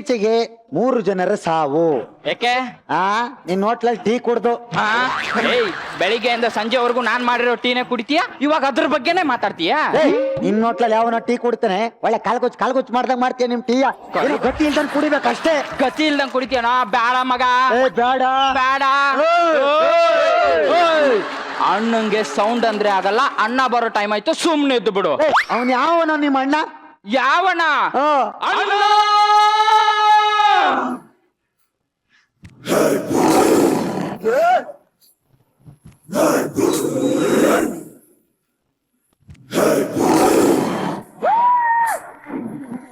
ಇತ್ತೀಚೆಗೆ 3 ಜನರ ಸಾವು. ಯಾಕೆ? ನಿನ್ ಹೋಟ್ಲಲ್ಲಿ ಟೀ ಕುಡ್ದು. ಏಯ್, ಬೆಳಿಗ್ಗೆಯಿಂದ ಸಂಜೆವರೆಗೂ ನಾನ್ ಮಾಡಿರೋ ಟೀನೇ ಕುಡಿತೀಯ, ಇವಾಗ ಅದ್ರ ಬಗ್ಗೆನೇ ಮಾತಾಡ್ತೀಯಾ? ನಿನ್ ಹೋಟ್ಲಲ್ಲಿ ಯಾವನ ಟೀ ಕುಡಿತಾನೆ ಒಳ್ಳೆ ಕಾಲ್ಗೊಚ್ಚ್ ಮಾಡ್ದಂಗ್ ಮಾಡ್ತೀಯ. ನಿಮ್ ಟೀಯ ಗತಿ ಇಲ್ದಂಗ್ ಕುಡಿಬೇಕಷ್ಟೇ. ಗತಿ ಇಲ್ದಂಗ್ ಕುಡಿತೀಯನೋ? ಬೇಡ ಮಗ, ಬೇಡ ಬೇಡ. ಅಣ್ಣಂಗೆ ಸೌಂಡ್ ಅಂದ್ರೆ ಆಗಲ್ಲ. ಅಣ್ಣ ಬರೋ ಟೈಮ್ ಆಯ್ತು, ಸುಮ್ನೆ ಇದ್ದು ಬಿಡು. ಅವನ್ ಯಾವನ ನಿಮ್ಮ ಅಣ್ಣ? ಯಾವಣ್ಣ? ಅಣ್ಣ!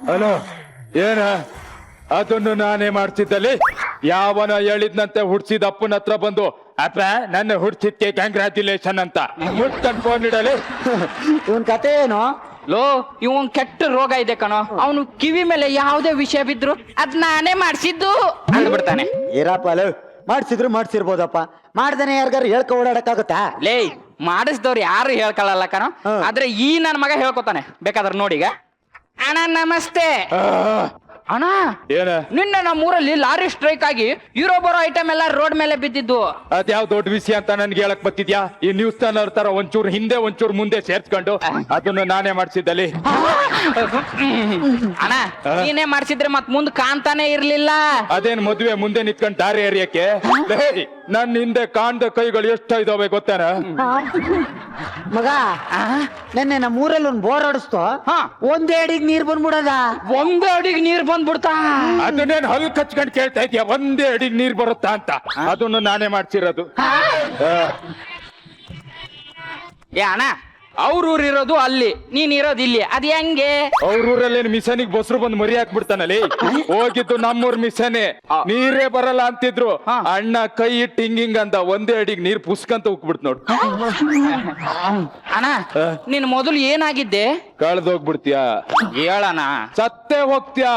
ಹಲೋ, ಏನ ಅದನ್ನು ನಾನೇ ಮಾಡ್ತಿದ್ದಲ್ಲಿ ಯಾವನ ಹೇಳಿದ್ನಂತೆ ಹುಡ್ಸಿದ ಅಪ್ಪನ ಹತ್ರ ಬಂದು ಅಪ್ಪ ನನ್ನ ಹುಡ್ಸಿದ್ಕೆ ಕಂಗ್ರ್ಯಾಚುಲೇಷನ್ ಅಂತ ಮುಟ್ಕೊಂಡ್ ಫೋನ್ ಇಡಲಿ. ಇವನ್ ಕತೆ ಏನು? ಲೋ, ಇವನ್ ಕೆಟ್ಟ ರೋಗ ಇದೆ ಕಣೋ. ಅವನು ಕಿವಿ ಮೇಲೆ ಯಾವುದೇ ವಿಷಯ ಬಿದ್ರು ಅದ್ ನಾನೇ ಮಾಡ್ಸಿದ್ದು ಅಂದ್ಬಿಡ್ತಾನೆ. ಏರಪ್ಪ ಅಲ್ಲ, ಮಾಡ್ಸಿರ್ಬೋದಪ್ಪ. ಮಾಡ್ದೇನೆ ಯಾರಿಗಾರು ಹೇಳ್ಕೊ ಓಡಾಡಕ್ಕಾಗತ್ತಾ? ಲೇ, ಮಾಡಿಸ್ದವ್ರು ಯಾರು ಹೇಳ್ಕೊಳ್ಳಲ್ಲ ಕಣೋ. ಆದ್ರೆ ಈ ನನ್ನ ಮಗ ಹೇಳ್ಕೊತಾನೆ. ಬೇಕಾದ್ರೆ ನೋಡಿಗ. ಅಣ್ಣ ನಮಸ್ತೆ. ಅಣ್ಣ, ಏನ ನಿನ್ನೆ ನಮ್ಮೂರಲ್ಲಿ ಲಾರಿ ಸ್ಟ್ರೈಕ್ ಆಗಿ ಇರೋ ಬರೋ ಐಟಮ್ ಎಲ್ಲ ರೋಡ್ ಮೇಲೆ ಬಿದ್ದಿದ್ದು. ಅದ್ಯಾವ್ ದೊಡ್ಡ ವಿಷಯ ಅಂತ ನನ್ಗೆ ಹೇಳಕ್ ಬತ್ತಿದ್ಯಾ? ಈ ನ್ಯೂಸ್ ಚಾನಲ್ ತರ ಒಂಚೂರು ಹಿಂದೆ ಒಂಚೂರು ಮುಂದೆ ಸೇರ್ಸ್ಕೊಂಡು ಅದನ್ನು ನಾನೇ ಮಾಡ್ಸಿದ್ದಲ್ಲಿ. ಅಣ್ಣ, ನೀನೇ ಮಾಡ್ಸಿದ್ರೆ ಮತ್ ಮುಂದ್ ಕಾಣ್ತಾನೆ ಇರ್ಲಿಲ್ಲ. ಅದೇನ್ ಮದ್ವೆ ಮುಂದೆ ನಿಂತ್ಕೊಂಡ್ ದಾರಿ ಏರಿಯಕ್ಕೆ? ನನ್ ಹಿಂದೆ ಕಾಣ್ದ ಕೈಗಳು ಎಷ್ಟು ಇದಾವೆ ಗೊತ್ತೇನ? ಮಗ, ನೆನ್ನೆ ನಮ್ಮ ಊರಲ್ಲಿ ಒಂದ್ ಬೋರ್ ಹೊಡಿಸ್ತು. ಒಂದೇ ಅಡಿಗೆ ನೀರ್ ಬಂದ್ಬಿಡದ. ಒಂದೇ ಅಡಿಗೆ ನೀರ್ ಬಂದ್ಬಿಡ್ತಾ? ಅದನ್ನೇನ್ ಹಲ್ ಕಚ್ಕೊಂಡ್ ಕೇಳ್ತಾ ಇದೀಯ? ಒಂದೇ ಅಡಿಗೆ ನೀರ್ ಬರುತ್ತಾ ಅಂತ. ಅದನ್ನು ನಾನೇ ಮಾಡ್ಸಿರೋದು. ಏ ಅಣ್ಣ, ಅವ್ರ ಊರ್ ಇರೋದು ಅಲ್ಲಿ, ನೀನ್ ಇರೋದು ಇಲ್ಲಿ, ಅದ್ ಹೆಂಗೆ? ಅವ್ರ ಊರಲ್ಲೇನು ಮಿಷನಿಗೆ ಬಸ್ರು ಬಂದು ಮರಿ ಹಾಕ್ಬಿಡ್ತಾನಲ್ಲಿ. ಹೋಗಿದ್ದು ನಮ್ಮೂರ್ ಮಿಷನೇ. ನೀರೇ ಬರಲ್ಲ ಅಂತಿದ್ರು. ಅಣ್ಣ ಕೈ ಇಟ್ಟು ಹಿಂಗಿಂಗ್ ಅಂತ ಒಂದೇ ಅಡಿಗೆ ನೀರ್ ಪುಸ್ಕಂತ ಉಕ್ಬಿಡ್ತು ನೋಡು. ಅಣ್ಣ, ನೀನ್ ಮೊದಲು ಏನಾಗಿದ್ದೆ? ಕಳ್ದೋಗ್ಬಿಡ್ತೀಯ? ಹೇಳಣ. ಸತ್ತೇ ಹೋಗ್ತೀಯ.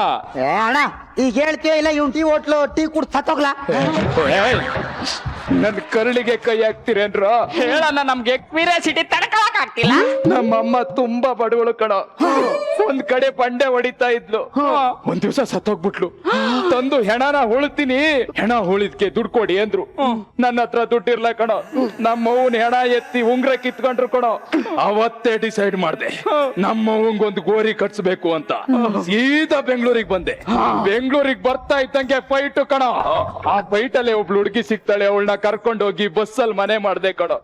ಅಣ್ಣ, ಈಗ ಹೇಳ್ತೀಯ ಇಲ್ಲ ಇವ್ನ್ ಟೀ ಕುಡ್ ಸತ್ತೋಗ್ಲಾ? ನನ್ ಕರುಳಿಗೆ ಕೈ ಹಾಕ್ತಿರೇನ್ರೋ? ಹೇಳಣ್ಣ, ನಮ್ಗೆ ಕ್ಯೂರಿಯಾಸಿಟಿ ತಡ್ಕೊಳಕ್ ಆಗ್ತಿಲ್ಲ. ನಮ್ಮಮ್ಮ ತುಂಬಾ ಬಡವಳು ಕಣೋ. ಒಂದ್ ಕಡೆ ಬಂಡೆ ಹೊಡಿತಾ ಇದ್ಲು. ಒಂದ್ ದಿವ್ಸ ಸತ್ತೋಗ್ಬಿಟ್ಲು. ತಂದು ಹೆಣನ ಉಳ್ತೀನಿ, ಹೆಣ ಉಳಿದ್ಕೆ ದುಡ್ಡು ಕೊಡಿ ಅಂದ್ರು. ನನ್ನ ಹತ್ರ ದುಡ್ಡಿರ್ಲ ಕಣೋ. ನಮ್ಮವ್ವನ್ ಹೆಣ ಎತ್ತಿ ಉಂಗ್ರ ಕಿತ್ಕೊಂಡ್ರು ಕಣೋ. ಅವತ್ತೇ ಡಿಸೈಡ್ ಮಾಡ್ದೆ, ನಮ್ಮವ್ವಂಗ್ ಒಂದು ಗೋರಿ ಕಟ್ಸ್ಬೇಕು ಅಂತ. ಸೀದಾ ಬೆಂಗಳೂರಿಗೆ ಬಂದೆ. ಬೆಂಗಳೂರಿಗೆ ಬರ್ತಾ ಇದ್ದಂಗೆ ಫೈಟ್ ಕಣೋ. ಆ ಫೈಟ್ ಅಲ್ಲೇ ಒಬ್ಳು ಹುಡುಗಿ ಸಿಗ್ತಾಳೆ. ಅವಳನ್ನ ಕರ್ಕೊಂಡು ಹೋಗಿ ಬಸ್ಸಲ್ಲಿ ಮನೆ ಮಾಡ್ದೆ ಕಣೋ.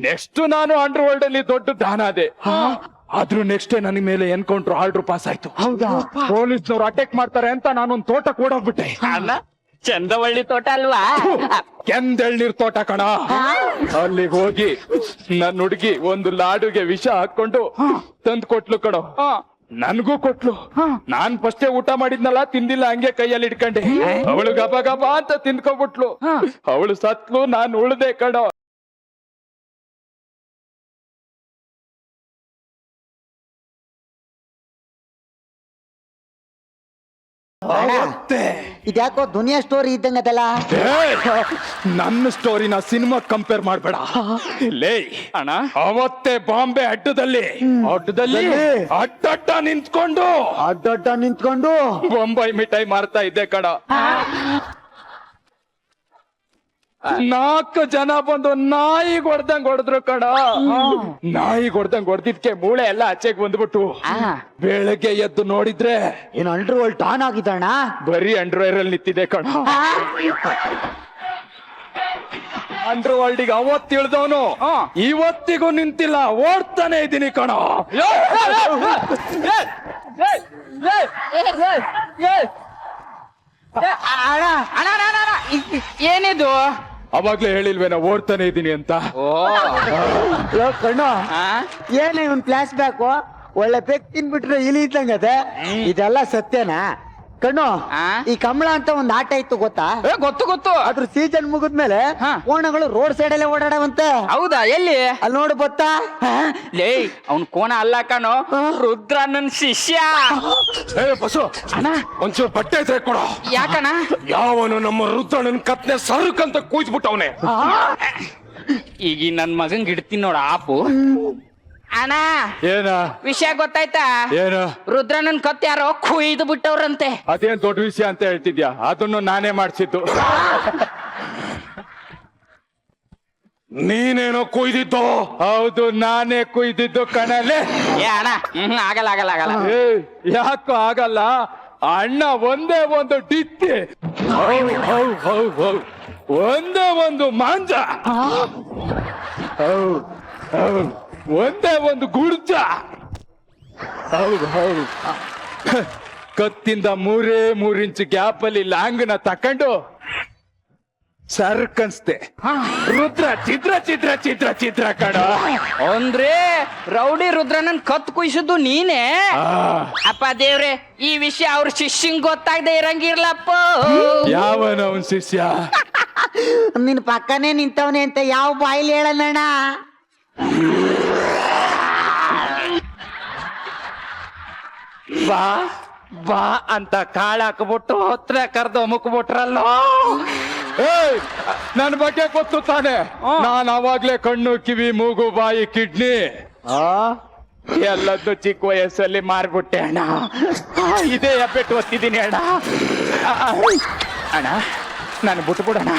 ನೆಕ್ಸ್ಟ್ ನಾನು ಅಂಡರ್ ವರ್ಲ್ಡ್ ಅಲ್ಲಿ ದೊಡ್ಡ ದಾನ ಅದೇ. ಆದ್ರೂ ನೆಕ್ಸ್ಟ್ ನನ್ನ ಮೇಲೆ ಎನ್ಕೌಂಟರ್ ಆರ್ಡರ್ ಪಾಸ್ ಆಯ್ತು. ಪೊಲೀಸ್ನವ್ರು ಅಟ್ಯಾಕ್ ಮಾಡ್ತಾರೆ ಅಂತ ನಾನೊಂದ್ ತೋಟಕ್ಕೆ ಓಡೋಗ್ಬಿಟ್ಟೆ. ಚಂದವಳ್ಳಿ ತೋಟ ಅಲ್ವಾ? ಕೆಂದೆಳ್ನೀರ್ ತೋಟ ಕಣ. ಅಲ್ಲಿಗೆ ಹೋಗಿ ನನ್ನ ಹುಡುಗಿ ಒಂದು ಲಾಡುಗೆ ವಿಷ ಹಾಕೊಂಡು ತಂದ್ ಕೊಟ್ಲು ಕಣೋ. ನನ್ಗೂ ಕೊಟ್ಲು. ನಾನ್ ಫಸ್ಟೇ ಊಟ ಮಾಡಿದ್ನಲ್ಲ, ತಿಂದಿಲ್ಲ, ಹಂಗೆ ಕೈಯಲ್ಲಿ ಇಟ್ಕೊಂಡೆ. ಅವಳು ಗಬ ಗಬ ಅಂತ ತಿಂದ್ಕೊಬಿಟ್ಲು. ಅವಳು ಸತ್ಲು, ನಾನ್ ಉಳ್ದೆ ಕಣೋ. ಇದ್ಯಾಕೋ ದುನಿಯಾ ಸ್ಟೋರಿ ಇದ್ದಂಗ ಅದಲ್ಲ? ನನ್ನ ಸ್ಟೋರಿನ ಸಿನಿಮಾ ಕಂಪೇರ್ ಮಾಡ್ಬೇಡ. ಲೇ ಅಣ್ಣ, ಅವತ್ತೇ ಬಾಂಬೆ ಅಡ್ಡದಲ್ಲಿ ಅಡ್ಡ ನಿಂತ್ಕೊಂಡು ಬೊಂಬೈ ಮಿಠಾಯಿ ಮಾರ್ತಾ ಇದ್ದೆ ಕಣ. 4 ಜನ ಬಂದು ನಾಯಿಗೆ ಹೊಡ್ದ್ರು ಕಣ. ನಾಯಿಗೆ ಹೊಡ್ದಿದ್ಕೆ ಮೂಳೆ ಎಲ್ಲ ಆಚೆಗೆ ಬಂದ್ಬಿಟ್ಟು ಬೆಳಗ್ಗೆ ಎದ್ದು ನೋಡಿದ್ರೆ ಏನು ಅಂಡರ್ ವರ್ಲ್ಡ್ ಟಾನ್ ಆಗಿದ್ದಣ್ಣ. ಬರೀ ಅಂಡರ್ವೇರ್ ಅಲ್ಲಿ ನಿಂತಿದೆ ಕಣ. ಅಂಡರ್ ವರ್ಲ್ಡಿಗೆ ಅವತ್ತು ಇಳ್ದವನು ಇವತ್ತಿಗೂ ನಿಂತಿಲ್ಲ, ಓಡ್ತಾನೆ ಇದ್ದೀನಿ ಕಣ. ಏನಿದು? ಅವಾಗ್ಲೇ ಹೇಳಿಲ್ವೇನ ಓಡ್ತಾನೆ ಇದ್ದೀನಿ ಅಂತ. ಕಣ್ಣು, ಏನ ಇವನ್ ಫ್ಲಾಶ್ ಬ್ಯಾಕು? ಒಳ್ಳೆ ಬೆಕ್ ತಿನ್ಬಿಟ್ರೆ ಇಲಿ ಇದ್ದಂಗದೆ. ಇದೆಲ್ಲ ಸತ್ಯನಾ ಕಣ್ಣು? ಈ ಕಮಲ ಅಂತ ಒಂದ್ ಆಟ ಇತ್ತು ಗೊತ್ತಾ? ಗೊತ್ತು. ಅದ್ರ ಸೀಸನ್ ಮುಗಿದ್ಮೇಲೆ ಕೋಣಗಳು ರೋಡ್ ಸೈಡ್ ಅಲ್ಲೇ ಓಡಾಡವಂತೆ. ಹೌದಾ? ಎಲ್ಲಿ? ಅಲ್ಲಿ ನೋಡು ಗೊತ್ತಾ? ಲೇ, ಅವ್ನ್ ಕೋಣ ಅಲ್ಲ ಕಣೋ, ರುದ್ರ ನನ್ ಶಿಷ್ಯ. ಬಸ್ಸು ಅಣ್ಣ, ಒಂಚೂರು ಬಟ್ಟೆ ಕೊಡೋ. ಯಾಕಣ್ಣ? ಯಾವನು ನಮ್ಮ ರುದ್ರಣ್ಣನ ಕತ್ನೆ ಸರ್ಕಂತ ಕೂಯ್ಸ್ಬಿಟ್ಟವನೆ. ಈಗ ನನ್ ಮಗಂಗ್ ಇಡ್ತೀನಿ ನೋಡ ಆಪು. ಅಣ್ಣ ಏನ ವಿಷಯ ಗೊತ್ತಾಯ್ತಾ? ಏನು ರುದ್ರನನ್ ಕತ್ ಯಾರೋ ಕುಯ್ದು ಬಿಟ್ಟವ್ರಂತೆ. ಅದೇನ್ ದೊಡ್ಡ ವಿಷಯ ಅಂತ ಹೇಳ್ತಿದ್ಯಾ? ಅದನ್ನು ನಾನೇ ಮಾಡಿಸಿದ್ದು. ನೀನೇನೋ ಕುಯ್ದಿದ್ದು? ಹೌದು, ನಾನೇ ಕುಯ್ದಿದ್ದು ಕಣಲೆ. ಏ ಅಣ್ಣ, ಆಗಲ್ಲ ಆಗಲ್ಲ ಆಗಲ್ಲ. ಯಾಕೋ ಆಗಲ್ಲ? ಅಣ್ಣ ಒಂದೇ ಒಂದು ಡಿತ್ತೆ, ಒಂದೇ ಒಂದು ಮಾಂಜ, ಒಂದೇ ಒಂದು ಗುಡ್ಜ. ಹೌದು, ಕತ್ತಿಂದ 3 ಇಂಚು ಗ್ಯಾಪ್ ಅಲ್ಲಿ ಲಾಂಗ್ನ ತಕೊಂಡು ಸರ್ಕನ್ಸ್ತೆ. ರುದ್ರ ಚಿತ್ರ ಚಿತ್ರ ಚಿತ್ರ ಚಿತ್ರ ಕಣ. ಅಂದ್ರೆ ರೌಡಿ ರುದ್ರನನ್ ಕತ್ ಕುಯ್ಸಿದ್ದು ನೀನೇ? ಅಪ್ಪ ದೇವ್ರೆ, ಈ ವಿಷಯ ಅವ್ರ ಶಿಷ್ಯಂಗ್ ಗೊತ್ತಾಗದೆ ಇರಂಗಿರ್ಲಪ್ಪ. ಯಾವನ ಅವನ್ ಶಿಷ್ಯ? ನಿನ್ ಪಕ್ಕನೇ ನಿಂತವನೆ ಅಂತ ಯಾವ ಬಾಯಿಲಿ ಹೇಳಣ್ಣ? ಬಾ ಬಾ ಅಂತ ಕಾಳ ಹಾಕ್ಬಿಟ್ಟು ಹತ್ರ ಕರ್ದು ಮುಕ್ಬಿಟ್ರಲ್ಲೋ. ನನ್ ಬಗ್ಗೆ ಗೊತ್ತು ತಾನೆ, ನಾನ್ ಅವಾಗ್ಲೇ ಕಣ್ಣು ಕಿವಿ ಮೂಗು ಬಾಯಿ ಕಿಡ್ನಿ ಎಲ್ಲದ್ದು ಚಿಕ್ಕ ವಯಸ್ಸಲ್ಲಿ ಮಾರ್ಬಿಟ್ಟೆ ಅಣ್ಣ. ಇದೇ ಎಬ್ಬೆಟ್ಟು ಒತ್ತಿದ್ದೀನಿ ಅಣ್ಣ. ಅಣ್ಣ ನಾನು ಬಿಟ್ಬಿಡೋಣ,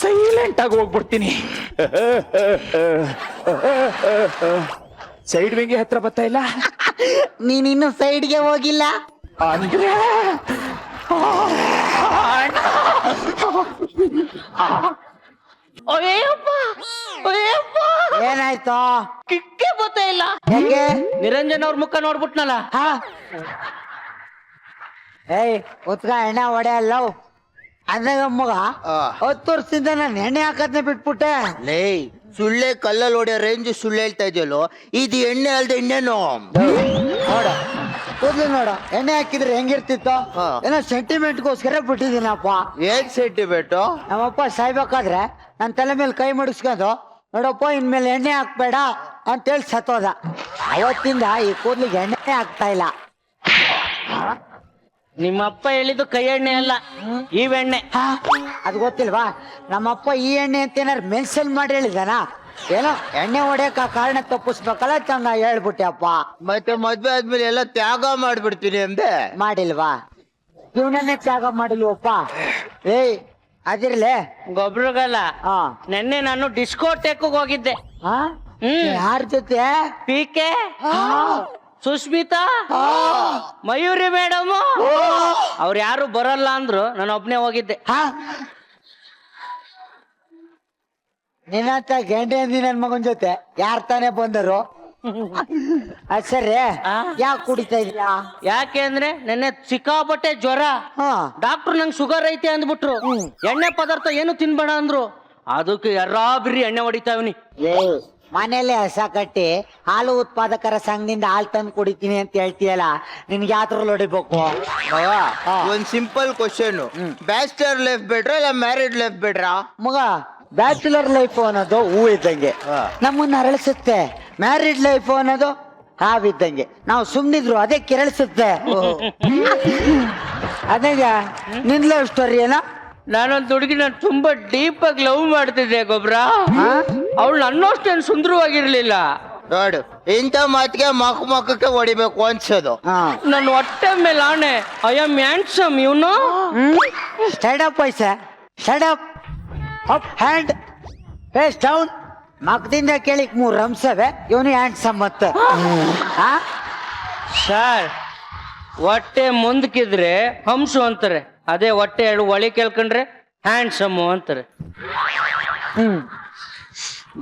ಸೈಲೆಂಟ್ ಆಗಿ ಹೋಗ್ಬಿಡ್ತೀನಿ. ಸೈಡ್ ವಿಂಗಿ ಹತ್ರ ಬರ್ತಾ ಇಲ್ಲ. ನೀನಿನ್ನು ಸೈಡ್ಗೆ ಹೋಗಿಲ್ಲ ಅಂದ್ರೆ ಏನಾಯ್ತು? ಕಿಕ್ಕೆ ಗೊತ್ತೇ ಇಲ್ಲ. ಯಾಕೆ? ನಿರಂಜನ್ ಅವ್ರ ಮುಖ ನೋಡ್ಬಿಟ್ನಲ್ಲ. ಏಯ್ ಉತ್ಕ ಎಣ್ಣೆ ಹೊಡೆಯಲ್ಲ ಅಂದಾಗ ಮಗ 10 ವರ್ಷದಿಂದ ನಾನು ಎಣ್ಣೆ ಹಾಕದ್ನೆ ಬಿಟ್ಬಿಟ್ಟೆ. ಲೇ ಸುಳ್ಳೆ ಕಲ್ಲಲ್ಲಿ ಹೊಡೆಯೋ ರೇಂಜ್ ಸುಳ್ಳು ಹೇಳ್ತಾ ಇದೆಯಲ್ಲೋ, ಇದು ಎಣ್ಣೆ ಅಲ್ದೆ ಎಣ್ಣೆನೋ. ನೋಡ ಕೂದ್ಲು ನೋಡು, ಎಣ್ಣೆ ಹಾಕಿದ್ರೆ ಹೆಂಗಿರ್ತಿತ್ತು? ಏನೋ ಸೆಂಟಿಮೆಂಟ್ಗೋಸ್ಕರ ಬಿಟ್ಟಿದ್ದೀನಪ್ಪ. ಏನ್ ಸೆಂಟಿಮೆಂಟ್? ನಮ್ಮಪ್ಪ ಸಾಯ್ಬೇಕಾದ್ರೆ ನನ್ನ ತಲೆ ಮೇಲೆ ಕೈ ಮುಡಿಸ್ಕೊಂಡು, ನೋಡಪ್ಪ ಇನ್ಮೇಲೆ ಎಣ್ಣೆ ಹಾಕ್ಬೇಡ ಅಂತೇಳಿ ಸತ್ತೋದ. ಅವತ್ತಿಂದ ಈ ಕೂದ್ಲಿಗೆ ಎಣ್ಣೆ ಹಾಕ್ತಾ ಇಲ್ಲ. ನಿಮ್ಮಪ್ಪ ಹೇಳಿದ್ದು ಕೈ ಎಣ್ಣೆ ಅಲ್ಲ, ಇವೆಣ್ಣೆ. ಅದು ಗೊತ್ತಿಲ್ವಾ? ನಮ್ಮಪ್ಪ ಈ ಎಣ್ಣೆ ಅಂತ ಏನಾರು ಮೆನ್ಷನ್ ಮಾಡಿ ಹೇಳಿದಾನ? ಏನೋ ಎಣ್ಣೆ ಹೊಡೆಯಕ್ ಆ ಕಾರಣ ತಪ್ಪಿಸ್ಬೇಕಲ್ಲ ಚಂದ ಹೇಳ್ಬಿಟ್ಟೆ ಅಪ್ಪ. ಮತ್ತೆ ಮದ್ವೆ ಆದ್ಮೇಲೆ ಎಲ್ಲ ತ್ಯಾಗ ಮಾಡ್ಬಿಡ್ತೀನಿ ಅಂದೆ. ಮಾಡಿಲ್ವಾ? ಇವನನ್ನೇ ತ್ಯಾಗ ಮಾಡಿಲ್ವಪ್ಪ. ಏಯ್ ಅದಿರ್ಲೆ ಗೊಬ್ರಗಲ್ಲ. ಹಾ ನೆನ್ನೆ ನಾನು ಡಿಸ್ಕೋಟೆಕ್ ಹೋಗಿದ್ದೆ. ಯಾರ ಜೊತೆ? PK, Susmita, Mayuri madam. ಅವ್ರು ಯಾರು ಬರಲ್ಲ ಅಂದ್ರು, ನಾನು ಒಬ್ನೇ ಹೋಗಿದ್ದೆ. ನಿನ್ನಂತ ಗಂಟೆ ನನ್ ಮಗನ್ ಜೊತೆ ಯಾರ್ ತಾನೇ ಬಂದರು? ಅದ್ ಸರಿ, ಯಾಕೆ ಕುಡಿತಾ ಇದೀಯಾ? ಯಾಕೆ ಅಂದ್ರೆ ನೆನ್ನೆ ಸಿಕ್ಕಾಪಟ್ಟೆ ಜ್ವರ. ಡಾಕ್ಟರ್ ನಂಗೆ ಶುಗರ್ ಐತೆ ಅಂದ್ಬಿಟ್ರು. ಎಣ್ಣೆ ಪದಾರ್ಥ ಏನು ತಿನ್ಬೇಡ ಅಂದ್ರು. ಅದಕ್ಕೆ ಎರ್ರಾಬಿರಿ ಎಣ್ಣೆ ಹೊಡಿತಾವ್ನಿ. ಮನೇಲೆ ಹಸ ಕಟ್ಟಿ ಹಾಲು ಉತ್ಪಾದಕರ ಸಂಘದಿಂದ ಹಾಲು ತಂದು ಕುಡಿತೀನಿ ಅಂತ ಹೇಳ್ತೀಯಲ್ಲ, ನಿನ್ಗೆ ಯಾವ್ದ್ರಲ್ಲಿ ಹೊಡಿಬೇಕು? ಒಂದ್ ಸಿಂಪಲ್ ಕ್ವಶನ್, ಬ್ಯಾಚಲರ್ ಲೈಫ್ ಬೆಟ್ರಾ ಇಲ್ಲ ಮ್ಯಾರಿಡ್ ಲೈಫ್ ಬೆಟ್ರಾ? ಮಗ, ಬ್ಯಾಚುಲರ್ ಲೈಫ್ ಅನ್ನೋದು ಹೂ ಇದ್ದಂಗೆ, ನಮ್ಮನ್ನ ಅರಳಿಸುತ್ತೆ. ಮ್ಯಾರಿಡ್ ಲೈಫ್ ಅನ್ನೋದು ಹಾವಿದ್ದಂಗೆ, ನಾವು ಸುಮ್ನಿದ್ರು ಅದೇ ಕೆರಳಿಸುತ್ತೆ. ಅದೇ ನಿನ್ ಲವ್ ಸ್ಟೋರಿ ಏನೋ? ನಾನೊಂದು ಹುಡುಗಿ ನಾನು ತುಂಬಾ ಡೀಪ್ ಆಗಿ ಲವ್ ಮಾಡ್ತಿದ್ದೆ ಗೊಬ್ರ. ಅವಳು ನನ್ನಷ್ಟೇನು ಸುಂದರವಾಗಿರ್ಲಿಲ್ಲ. ನೋಡು, ಇಂಥ ಮಾತಿಗೆ ಮಕ್ಕಕ್ಕೆ ಹೊಡಿಬೇಕು ಅನ್ಸೋದು. ನನ್ನ ಹೊಟ್ಟೆ ಮೇಲೆ ಆಣೆ, ಐ ಆಮ್ ಹ್ಯಾಂಡ್ಸಮ್. ಇವನು ಸ್ಟ್ಯಾಂಡ್ ಅಪ್ ಪೈಸೆ, stand up, up hand, face down. ಮಕ್ಕದಿಂದ ಕೇಳಿಕ್ 3 ರಂಸವೆ, ಇವನು ಹ್ಯಾಂಡ್ಸಮ್ ಮತ್ತೆ. ಸರ್, ಹೊಟ್ಟೆ ಮುಂದಕ್ಕಿದ್ರೆ ಹಂಸು ಅಂತಾರೆ, ಅದೇ ಹೊಟ್ಟೆ ಒಳಿ ಕೇಳ್ಕೊಂಡ್ರೆ ಹ್ಯಾಂಡ್ಸಮ್ ಅಂತಾರೆ.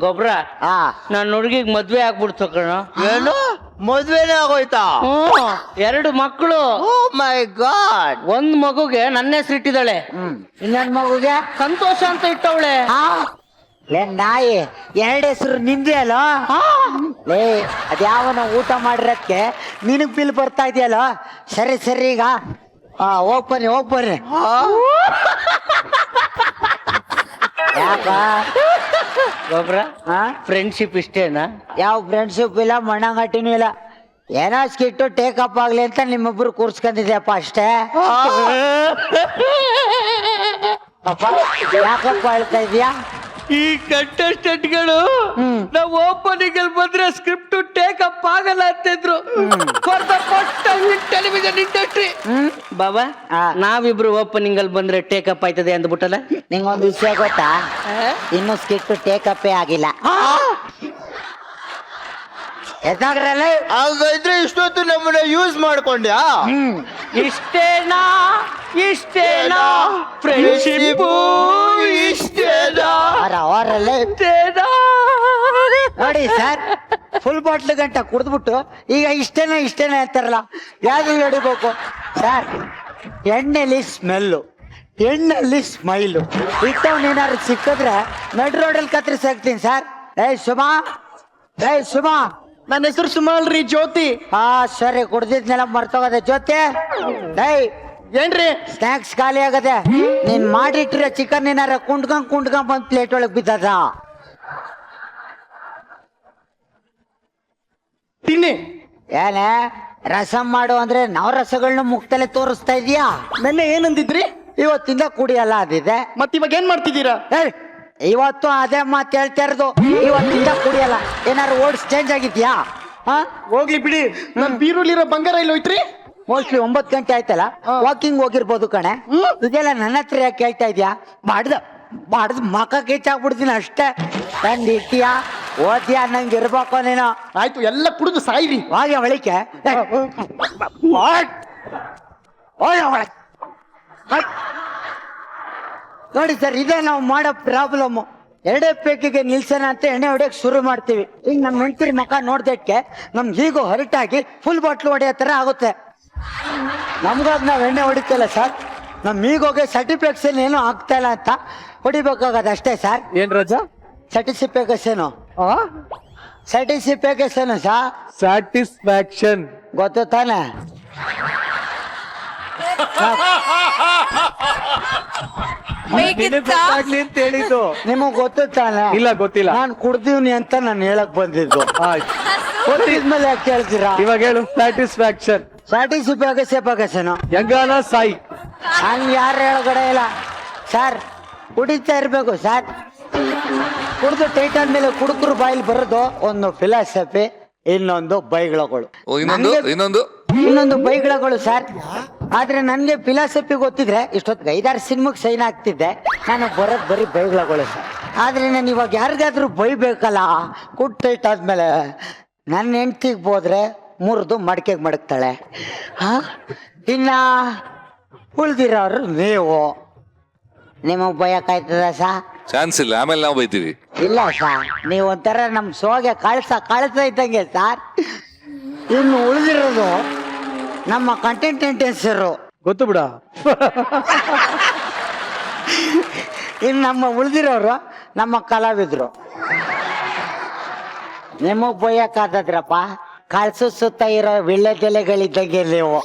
ಗೊಬ್ರ, ನನ್ನ ಹುಡುಗಿಗೆ ಮದ್ವೆ ಆಗ್ಬಿಡ್ತು ಕಣ. ಏನು ಮದ್ವೆನೇ ಆಗೋಯ್ತಾ? 2 ಮಕ್ಕಳು. ಓ ಮೈ ಗಾಡ್. ಒಂದ್ ಮಗುಗೆ ನನ್ನ ಹೆಸರಿಟ್ಟಿದ್ದಾಳೆ, ಇನ್ನೊಂದ್ ಮಗುಗೆ ಸಂತೋಷ ಅಂತ ಇಟ್ಟವಳೆ. ಲೇ ನಾಯಿ, 2 ಹೆಸರು ನಿಂದೆ ಅಲ್ಲ? ಲೇ ಅದ್ಯಾವನ ಊಟ ಮಾಡಿರಕ್ಕೆ ನಿನಗ್ ಬಿಲ್ ಬರ್ತಾ ಇದೆಯಲ್ಲ? ಸರಿ ಸರಿ, ಈಗ ಹೋಗ್ ಬರ್ರಿ. ಯಾಕ ಗೊಬ್ರ, ಫ್ರೆಂಡ್ಶಿಪ್ ಇಷ್ಟೇನಾ? ಯಾವ ಫ್ರೆಂಡ್ಶಿಪ್ ಇಲ್ಲ, ಮಣ್ಣಂಗಟ್ಟಿನೂ ಇಲ್ಲ. ಏನೋ ಸ್ಕಿಟ್ಟು ಟೇಕಪ್ ಆಗ್ಲಿ ಅಂತ ನಿಮ್ಮೊಬ್ರು ಕೂರ್ಸ್ಕೊಂಡಿದ್ಯಪ್ಪ ಅಷ್ಟೇ. ಯಾಕಪ್ಪ ಹೇಳ್ತಾ ಇದೀಯಾ? ಈ ಕಂಟೆಸ್ಟೆಂಟ್ಗಳು ನಾವು ಓಪನಿಂಗ್ ಅಲ್ಲಿ ಬಂದ್ರೆ ಸ್ಕ್ರಿಪ್ಟ್ ಟೇಕಪ್ ಆಗಲ್ಲ ಅಂತಿದ್ರು for the first time in television industry. ಬಾಬಾ ಆ. ನಾವಿಬ್ರು ಓಪನಿಂಗ್ ಅಲ್ಲಿ ಬಂದ್ರೆ ಟೇಕಪ್ ಆಯ್ತದೆ ಅಂದ್ಬಿಟ್ಟಲ್ಲ. ನಿಂಗೊಂದು ವಿಷಯ ಗೊತ್ತಾ? ಇನ್ನು ಸ್ಕಿಟ್ ಟೇಕಪ್ಪೇ ಆಗಿಲ್ಲ. ಎದ್ದಾಗ್ರಲ್ಲ ಹಾಗಾದ್ರೆ ಇಷ್ಟೊತ್ತು ನಮ್ಮನ್ನ ಯೂಸ್ ಮಾಡ್ಕೊಂಡ್ಯಾ? ಇಷ್ಟೇನಾ ಇಷ್ಟೇನಾ ಫ್ರೆಂಡ್ಶಿಪ್ ಇಷ್ಟೇನಾ ಅವರಲ್ಲೇ ಇಷ್ಟೇನಾ? ನೋಡಿ ಸರ್, ಫುಲ್ ಬಾಟ್ಲ್ ಗಂಟ ಕುಡಿದ್ಬಿಟ್ಟು ಈಗ ಇಷ್ಟೇನೆ ಅಂತಾರಲ್ಲ, ಯಾವ್ದ್ರಲ್ಲಿ ಹೊಡಿಬೇಕು ಸರ್? ಎಣ್ಣೆಲಿ ಸ್ಮೆಲ್ಲು, ಎಣ್ಣೆಲಿ ಸ್ಮೈಲು ಇಟ್ಟವನೇನಾದ್ರು ಸಿಕ್ಕಿದ್ರೆ ನಡ್ ರೋಡಲ್ಲಿ ಕತ್ತರಿಸಿ ಹಾಕ್ತೀನಿ ಸರ್. ಏಯ್ ಸುಮಾ ನನ್ನ ಹೆಸರು ಸುಮಾಲ್ರಿ, ಜ್ಯೋತಿ. ಹಾ ಸರಿ, ಕುಡ್ದಿದ್ನೆಲ್ಲ ಮರ್ತೋಗದೆ. ಜ್ಯೋತಿ, ಏಯ್ ಏನ್ರಿ? ಸ್ನಾಕ್ಸ್ ಖಾಲಿ ಆಗದೆ. ನೀನ್ ಮಾಡಿಟ್ಟಿರೋ ಚಿಕನ್ ಏನಾರ ಕುಂಡ್ಕೊಂಡ್ ಬಂದ್ ಪ್ಲೇಟ್ ಒಳಗ್ ಬಿದ್ದದ. ತಿನ್ನಿ. ಏನೇ ರಸಂ ಮಾಡು ಅಂದ್ರೆ ನಾವು ರಸಗಳನ್ನ ಮುಕ್ತಲೆ ತೋರಿಸ್ತಾ ಇದೀಯಾ? ನೆನ್ನೆ ಏನಂದಿದ್ರಿ? ಇವತ್ತಿಂದ ಕುಡಿಯಲ್ಲ ಅದಿದೆ. ಮತ್ ಇವಾಗ ಏನ್ ಮಾಡ್ತಿದ್ದೀರಾ? ಏಯ್, ಇವತ್ತು ಅದೇ ಮಾತು ಹೇಳ್ತಾ ಇರೋದು, ಇವತ್ತಿಂದ ಕುಡಿಯಲ್ಲ. ಏನಾರು ಓಡ್ಸ್ ಚೇಂಜ್ ಆಗಿದ್ಯಾ? ಹಾ, ಹೋಗ್ಲಿ ಬಿಡಿ. ನನ್ ಬೀರುಲಿರೋ ಬಂಗಾರ ಇಲ್ಲಿ ಹೋಯ್ತ್ರಿ. ಮೋಸ್ಟ್ಲಿ 9 ಗಂಟೆ ಆಯ್ತಲ್ಲ, ವಾಕಿಂಗ್ ಹೋಗಿರ್ಬೋದು ಕಣೆ. ಇದೆಲ್ಲ ನನ್ನ ಹತ್ರ ಯಾಕೆ ಕೇಳ್ತಾ ಇದ್ಯಾ? ಬಾಡ್ದು ಮಕ ಕೆಚ್ಚಾಕ್ಬಿಡ್ತೀನಿ ಅಷ್ಟೇ. ತಂದು ಇಟ್ಟಿಯಾ ಓದ್ಯಾ ನಂಗೆ ಇರ್ಬೇಕು ನೀನು. ಆಯ್ತು, ಎಲ್ಲ ಕುಡಿದು ಸಾಯಿರಿ. ಹಾಗೆ ಒಳಿಕೆ ನೋಡಿ ಸರ್, ಇದೇ ನಾವು ಮಾಡೋ ಪ್ರಾಬ್ಲಮ್. ಎರಡೇ ಪೇಕಿಗೆ ನಿಲ್ಸೋಣ ಅಂತ ಎಣ್ಣೆ ಹೊಡಿಯಕ್ ಶುರು ಮಾಡ್ತೀವಿ. ಈಗ ನಮ್ಮ ಹೆಂಡತಿ ಮಕ ನೋಡ್ದಕ್ಕೆ ನಮ್ಗೆ ಈಗೋ ಹೊರಟಾಗಿ ಫುಲ್ ಬಾಟ್ಲು ಹೊಡೆಯೋ ಥರ ಆಗುತ್ತೆ. ನಮ್ಗಾಗಿ ನಾವು ಎಣ್ಣೆ ಹೊಡಿತಲ್ಲ ಸರ್, ನಮ್ಮ ಈಗೋಗೆ ಸರ್ಟಿಫಿಕೇಷನ್ ಏನೂ ಆಗ್ತಾ ಇಲ್ಲ ಅಂತ ಹೊಡಿಬೇಕಾಗದು ಅಷ್ಟೇ ಸರ್. ಏನ್ ರಜಾ? ಸರ್ಟಿಫಿಕೇಷನು ಸರ್ಟಿಫಿಕೇಷನ್ ಸರ್, ಸ್ಯಾಟಿಸ್ಫ್ಯಾಕ್ಷನ್ ಗೊತ್ತು ತಾನೆ? ಗೊತ್ತಾಗ್ಲಿ ಅಂತ ಹೇಳಿದ್ದು. ನಿಮಗ್ ಗೊತ್ತು ತಾನೆ? ಇಲ್ಲ, ಗೊತ್ತಿಲ್ಲ. ನಾನು ಕುಡ್ದೀವ್ನಿ ಅಂತ ನಾನು ಹೇಳಕ್ ಬಂದಿದ್ದು. ಆಯ್ತು, ಗೊತ್ತಿದ್ಮೇಲೆ ಯಾಕೆ ಹೇಳ್ತೀರಾ? ಇವಾಗ ಹೇಳು. ಸ್ಯಾಟಿಸ್ಫ್ಯಾಕ್ಷನ್ ಸರ್ಟಿಫಿಕೇಷನ್ ಹೆಂಗಾನ ಸಾಯಿ. ಹಂಗೆ ಯಾರು ಹೇಳಗಡೆ ಇಲ್ಲ ಸರ್. ಕುಡಿತಾ ಇರ್ಬೇಕು ಸರ್. ಕುಡ್ದು ಟೈಟ್ ಆದ್ಮೇಲೆ ಕುಡುಕರು ಬಾಯಿಲ್ ಬರೋದು ಒಂದು ಫಿಲಾಸಫಿ, ಇನ್ನೊಂದು ಬೈಗಳಗಳು. ಇನ್ನೊಂದು ಬೈಗಳಗಳು ಸರ್. ಆದ್ರೆ ನನ್ಗೆ ಫಿಲಾಸಫಿ ಗೊತ್ತಿದ್ರೆ ಇಷ್ಟೊತ್ತಿಗೆ 5-6 ಸಿನಿಮಾಗೆ ಸೈನ್ ಆಗ್ತಿದ್ದೆ. ನಾನು ಬರೋದು ಬರೀ ಬೈಗಳಗಳು ಸರ್. ಆದ್ರೆ ನಾನು ಇವಾಗ ಯಾರಿಗಾದ್ರೂ ಬೈಬೇಕಲ್ಲ, ಕುಡ್ ಟೈಟ್ ಆದ್ಮೇಲೆ ನನ್ನ ಹೆಂಡ್ತಿಗೆ ಹೋದ್ರೆ ಮುರಿದು ಮಡಕೆಗೆ ಮಡಗ್ತಾಳೆ. ಇನ್ನ ಉಳ್ದಿರೋರು ನೀವು, ನಿಮಗ್ ಬಯಕಾಯ್ತದ ಸಾ? ಚಾನ್ಸ್ ಇಲ್ಲ, ಆಮೇಲೆ ನಾವು ಬೈತೀವಿ. ಇಲ್ಲ ಸರ್, ನೀವು ಒಂಥರ ನಮ್ ಸೋಗೆ ಕಳ್ಸ ಇದ್ದಂಗೆ ಸರ್. ಇನ್ನು ಉಳಿದಿರೋದು ನಮ್ಮ ಕಂಟೆಂಟೆನ್ಸರು, ಗೊತ್ತು ಬಿಡ. ಇನ್ನು ನಮ್ಮ ಉಳಿದಿರೋರು ನಮ್ಮ ಕಲಾವಿದ್ರು. ನಿಮಗ್ ಬಯ್ಯಕ್ಕಾದ್ರಪ್ಪ, ಕಳ್ಸು ಸುತ್ತ ಇರೋ ವಿಳ್ಳೆದೆಲೆಗಳಿದ್ದಂಗೆ ನೀವು.